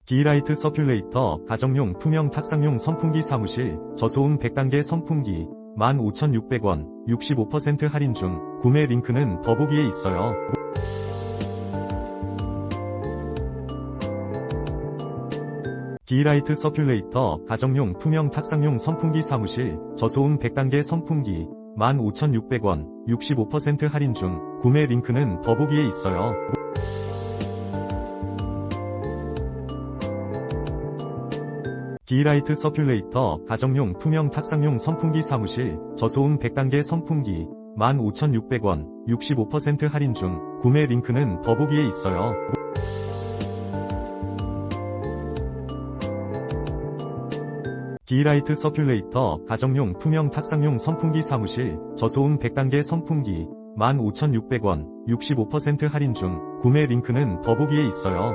기라이트 서큘레이터 가정용 투명 탁상용 선풍기 사무실 저소음 100단계 선풍기 15,600원 65% 할인 중. 구매 링크는 더보기에 있어요. 기라이트 서큘레이터 가정용 투명 탁상용 선풍기 사무실 저소음 100단계 선풍기 15,600원 65% 할인 중. 구매 링크는 더보기에 있어요. 기라이트 서큘레이터 가정용 투명 탁상용 선풍기 사무실 저소음 100단계 선풍기 15,600원 65% 할인 중. 구매 링크는 더보기에 있어요. 기라이트 서큘레이터 가정용 투명 탁상용 선풍기 사무실 저소음 100단계 선풍기 15,600원 65% 할인 중. 구매 링크는 더보기에 있어요.